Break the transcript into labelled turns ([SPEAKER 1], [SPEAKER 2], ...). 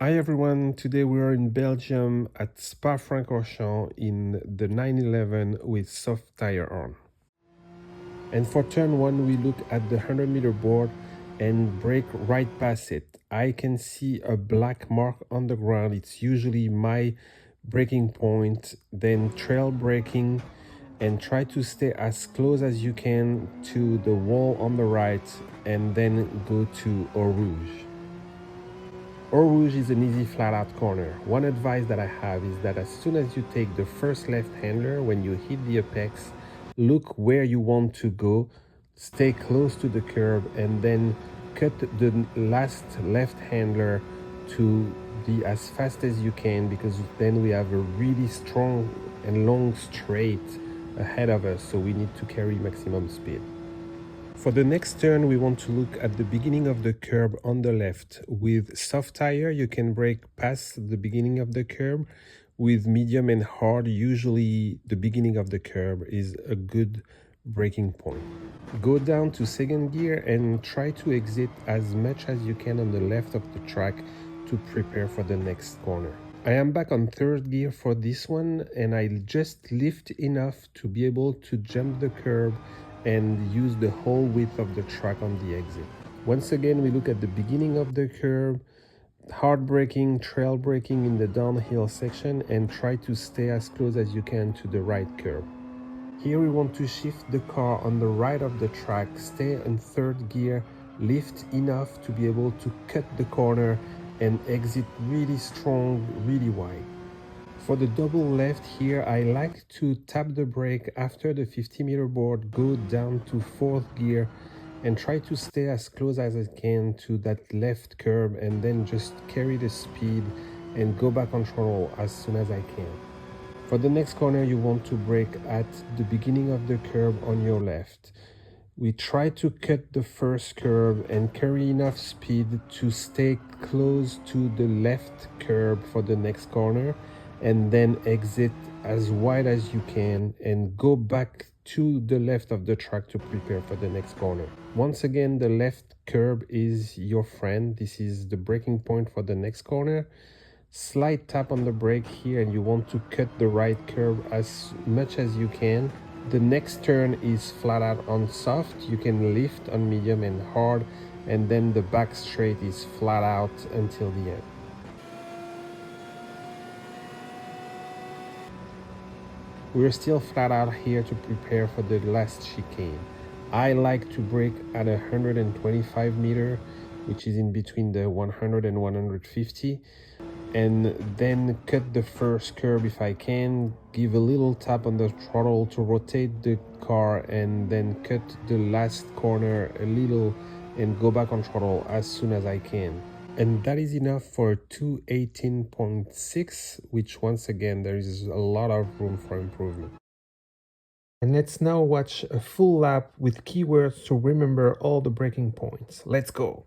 [SPEAKER 1] Hi everyone, today we are in Belgium at Spa Francorchamps in the 911 with soft tire on. And for turn 1 we look at the 100-meter board and brake right past it. I can see a black mark on the ground. It's usually my braking point. Then trail braking and try to stay as close as you can to the wall on the right and then go to Eau Rouge. Eau Rouge is an easy flat-out corner. One advice that I have is that as soon as you take the first left-hander, when you hit the apex, look where you want to go, stay close to the curb, and then cut the last left-hander to be as fast as you can, because then we have a really strong and long straight ahead of us, so we need to carry maximum speed. For the next turn, we want to look at the beginning of the curb on the left. With soft tire, you can brake past the beginning of the curb. With medium and hard, usually the beginning of the curb is a good braking point. Go down to second gear and try to exit as much as you can on the left of the track to prepare for the next corner. I am back on third gear for this one, and I just lift enough to be able to jump the curb and use the whole width of the track on the exit. Once again, we look at the beginning of the curb, hard braking, trail braking in the downhill section, and try to stay as close as you can to the right curb. Here we want to shift the car on the right of the track, stay in third gear, lift enough to be able to cut the corner and exit really strong, really wide. For the double left here, I like to tap the brake after the 50-meter board, go down to fourth gear and try to stay as close as I can to that left curb, and then just carry the speed and go back on throttle as soon as I can. For the next corner, you want to brake at the beginning of the curb on your left. We try to cut the first curb and carry enough speed to stay close to the left curb for the next corner, and then exit as wide as you can and go back to the left of the track to prepare for the next corner. Once again, the left curb is your friend. This is the braking point for the next corner. Slight tap on the brake here, and you want to cut the right curb as much as you can. The next turn is flat out on soft. You can lift on medium and hard, and then the back straight is flat out until the end. We're still flat out here to prepare for the last chicane. I like to brake at 125 meter, which is in between the 100 and 150, and then cut the first curb if I can, give a little tap on the throttle to rotate the car, and then cut the last corner a little and go back on throttle as soon as I can. And that is enough for 218.6, which once again, there is a lot of room for improvement. And let's now watch a full lap with keywords to remember all the braking points. Let's go!